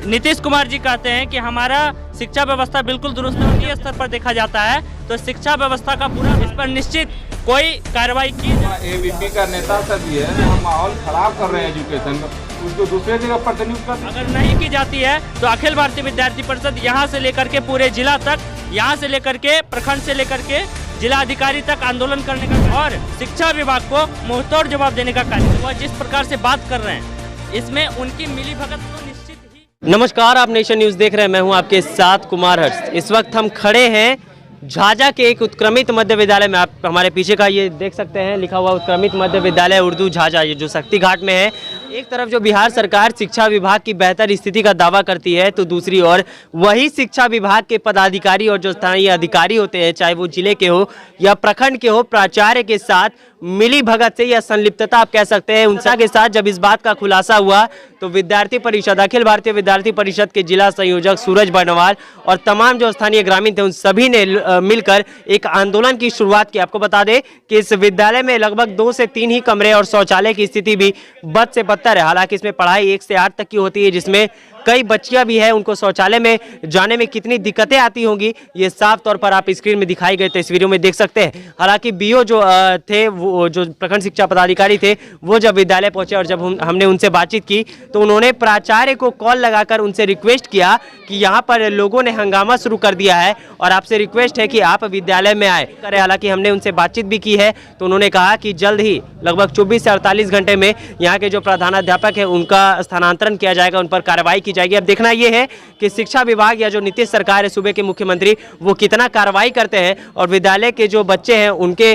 नीतीश कुमार जी कहते हैं कि हमारा शिक्षा व्यवस्था बिल्कुल दुरुस्त है, उनके स्तर पर देखा जाता है तो शिक्षा व्यवस्था का पूरा इस पर निश्चित कोई कार्रवाई की जाए। एबीपी का नेता सब ये है, हम माहौल खराब कर रहे हैं एजुकेशन का, उसको दूसरे जगह पर नियुक्त कर। अगर नहीं की जाती है तो अखिल भारतीय विद्यार्थी परिषद यहाँ से लेकर के पूरे जिला तक, यहाँ से लेकर के प्रखंड से लेकर के जिला अधिकारी तक आंदोलन करने का और शिक्षा विभाग को मुंहतोड़ जवाब देने का कार्य। वह जिस प्रकार से बात कर रहे हैं इसमें उनकी मिलीभगत तो निश्चित ही। नमस्कार, आप नेशन न्यूज़ देख रहे हैं। मैं हूं आपके साथ कुमार हर्ष। इस वक्त हम खड़े हैं झाझा के एक उत्क्रमित मध्य विद्यालय में। आप हमारे पीछे का ये देख सकते हैं लिखा हुआ उत्क्रमित मध्य विद्यालय उर्दू झाझा, ये जो शक्ति घाट में है। एक तरफ जो बिहार सरकार शिक्षा विभाग की बेहतर स्थिति का दावा करती है तो दूसरी ओर वही शिक्षा विभाग के पदाधिकारी और जो स्थानीय अधिकारी होते हैं, चाहे वो जिले के हो या प्रखंड के हो, प्राचार्य के साथ मिली भगत से या संलिप्तता आप कह सकते हैं उनसा के साथ जब इस बात का खुलासा हुआ तो विद्यार्थी परिषद, अखिल भारतीय विद्यार्थी परिषद के जिला संयोजक सूरज बर्नवाल और तमाम जो स्थानीय ग्रामीण थे उन सभी ने मिलकर एक आंदोलन की शुरुआत की। आपको बता दें कि इस विद्यालय में लगभग 2 से 3 ही कमरे और शौचालय की स्थिति भी बद से बदतर है। हालांकि इसमें पढ़ाई 1 से 8 तक की होती है, जिसमें कई बच्चियां भी हैं। उनको शौचालय में जाने में कितनी दिक्कतें आती होंगी ये साफ तौर पर आप स्क्रीन में दिखाई गई तस्वीरों में देख सकते हैं। हालांकि बीओ जो थे, वो जो प्रखंड शिक्षा पदाधिकारी थे, वो जब विद्यालय पहुंचे और जब हमने उनसे बातचीत की तो उन्होंने प्राचार्य को कॉल लगाकर उनसे रिक्वेस्ट किया कि यहाँ पर लोगों ने हंगामा शुरू कर दिया है और आपसे रिक्वेस्ट है कि आप विद्यालय में आए करें। हालांकि हमने उनसे बातचीत भी की है तो उन्होंने कहा कि जल्द ही लगभग 24 से 48 घंटे में यहाँ के जो प्रधानाध्यापक है उनका स्थानांतरण किया जाएगा, उन पर कार्रवाई की जाएगी। अब देखना यह है कि शिक्षा विभाग या जो नीतीश सरकार है, सूबे के मुख्यमंत्री, वो कितना कार्रवाई करते हैं और विद्यालय के जो बच्चे हैं उनके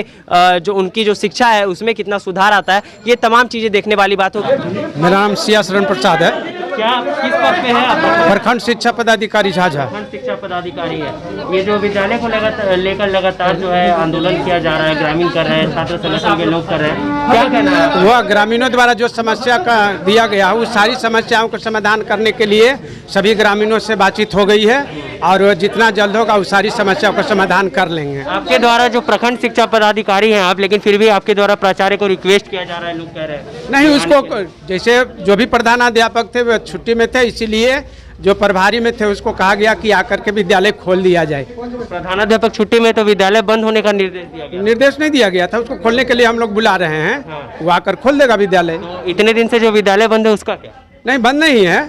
जो उनकी जो शिक्षा है उसमें कितना सुधार आता है। ये तमाम चीजें देखने वाली बात होगी। मेरा नाम सिया शरण प्रसाद है। क्या किस पद पे है आप? प्रखंड शिक्षा पदाधिकारी झाझा। प्रखंड शिक्षा पदाधिकारी है। ये जो विद्यालय को लेकर लगातार जो है आंदोलन किया जा रहा है, ग्रामीण कर रहे हैं, छात्र संगठन के लोग कर रहे हैं, क्या कहना है? वह ग्रामीणों द्वारा जो समस्या का दिया गया है उस सारी समस्याओं को समाधान करने के लिए सभी ग्रामीणों से बातचीत हो गई है और जितना जल्द होगा उस सारी समस्याओं का समाधान कर लेंगे। आपके द्वारा जो प्रखंड शिक्षा पदाधिकारी हैं आप, लेकिन फिर भी आपके द्वारा प्राचार्य को रिक्वेस्ट किया जा रहा है, लोग कह रहे हैं नहीं, उसको जैसे जो भी प्रधानाध्यापक थे वे छुट्टी में थे, इसीलिए जो प्रभारी में थे उसको कहा गया कि आकर के विद्यालय खोल दिया जाए। प्रधानाध्यापक छुट्टी में तो विद्यालय बंद होने का निर्देश दिया गया। निर्देश नहीं दिया गया था, उसको खोलने के लिए हम लोग बुला रहे हैं। वो आकर खोल देगा विद्यालय। तो इतने दिन से जो विद्यालय बंद है उसका क्या? नहीं, बंद नहीं है,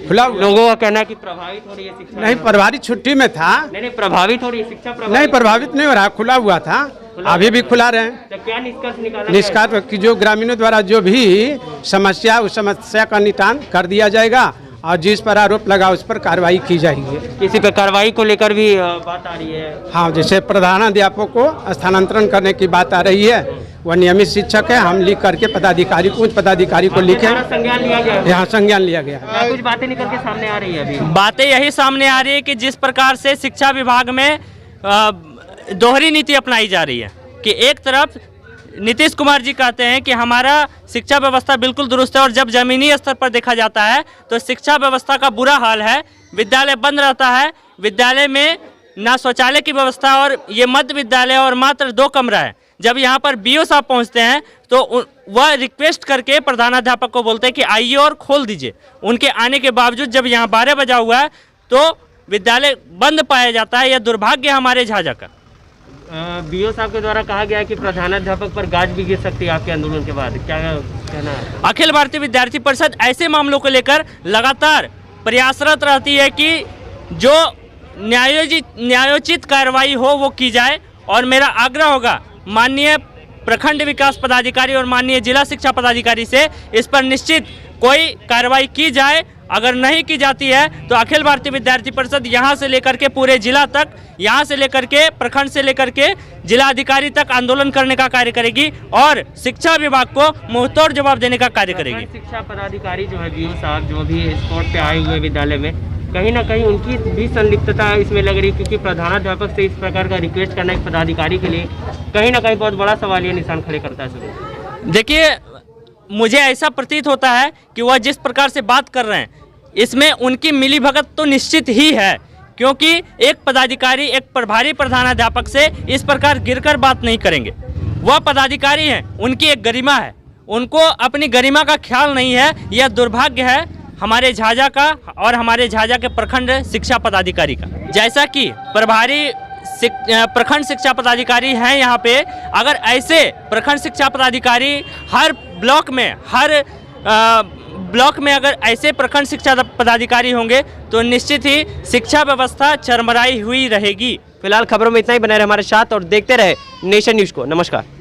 खुला। लोगों का कहना है कि प्रभावित हो रही है शिक्षा। नहीं, प्रभारी छुट्टी में था। नहीं, प्रभावित हो रही है शिक्षा। नहीं, प्रभावित नहीं हो रहा, खुला हुआ था, अभी भी खुला रहे। तो क्या निष्कर्ष निकाला? निष्कर्ष कि जो ग्रामीणों द्वारा जो भी समस्या, उस समस्या का निदान कर दिया जाएगा और जिस पर आरोप लगा उस पर कार्रवाई की जाएगी। किसी पर कार्रवाई को लेकर भी बात आ रही है? हाँ, जैसे प्रधानाध्यापक को स्थानांतरण करने की बात आ रही है। वह नियमित शिक्षक है, हम लिख करके पदाधिकारी को, उच्च पदाधिकारी को लिखे, संज्ञान लिया गया। यहाँ संज्ञान लिया गया। कुछ बातें निकल के सामने आ रही है अभी। बातें यही सामने आ रही है कि जिस प्रकार से शिक्षा विभाग में दोहरी नीति अपनाई जा रही है कि एक तरफ नीतीश कुमार जी कहते हैं कि हमारा शिक्षा व्यवस्था बिल्कुल दुरुस्त है और जब जमीनी स्तर पर देखा जाता है तो शिक्षा व्यवस्था का बुरा हाल है। विद्यालय बंद रहता है, विद्यालय में ना शौचालय की व्यवस्था और ये मध्य विद्यालय और मात्र 2 कमरा है। जब यहाँ पर बीओ साहब पहुँचते हैं तो वह रिक्वेस्ट करके प्रधानाध्यापक को बोलते हैं कि आइए और खोल दीजिए। उनके आने के बावजूद जब यहाँ 12 बजा हुआ है तो विद्यालय बंद पाया जाता है। यह दुर्भाग्य हमारे झाझा का। बीओ साहब के द्वारा कहा गया कि प्रधानाध्यापक पर गाज भी गिर सकती है आपके आंदोलन के बाद, क्या कहना है? अखिल भारतीय विद्यार्थी परिषद ऐसे मामलों को लेकर लगातार प्रयासरत रहती है कि जो न्यायोचित कार्रवाई हो वो की जाए और मेरा आग्रह होगा माननीय प्रखंड विकास पदाधिकारी और माननीय जिला शिक्षा पदाधिकारी से इस पर निश्चित कोई कार्रवाई की जाए। अगर नहीं की जाती है तो अखिल भारतीय विद्यार्थी परिषद यहाँ से लेकर के पूरे जिला तक, यहाँ से लेकर के प्रखंड से लेकर के जिला अधिकारी तक आंदोलन करने का कार्य करेगी और शिक्षा विभाग को मुंहतोड़ जवाब देने का कार्य करेगी। शिक्षा पदाधिकारी जो है बीओ साहब, जो भी स्पॉट पे आए हुए विद्यालय में, कहीं ना कहीं उनकी भी संलिप्तता इसमें लग रही, क्योंकि प्रधानाध्यापक से इस प्रकार का रिक्वेस्ट करना एक पदाधिकारी के लिए कहीं ना कहीं बहुत बड़ा सवालिया निशान खड़े करता है। देखिए, मुझे ऐसा प्रतीत होता है कि वह जिस प्रकार से बात कर रहे हैं इसमें उनकी मिलीभगत तो निश्चित ही है, क्योंकि एक पदाधिकारी एक प्रभारी प्रधानाध्यापक से इस प्रकार गिरकर बात नहीं करेंगे। वह पदाधिकारी हैं, उनकी एक गरिमा है, उनको अपनी गरिमा का ख्याल नहीं है। यह दुर्भाग्य है हमारे झाझा का और हमारे झाझा के प्रखंड शिक्षा पदाधिकारी का। जैसा कि प्रभारी प्रखंड शिक्षा पदाधिकारी हैं यहाँ पे, अगर ऐसे प्रखंड शिक्षा पदाधिकारी हर ब्लॉक में अगर ऐसे प्रखंड शिक्षा पदाधिकारी होंगे तो निश्चित ही शिक्षा व्यवस्था चरमराई हुई रहेगी। फिलहाल खबरों में इतना ही, बने रहे हमारे साथ और देखते रहे नेशन न्यूज़ को। नमस्कार।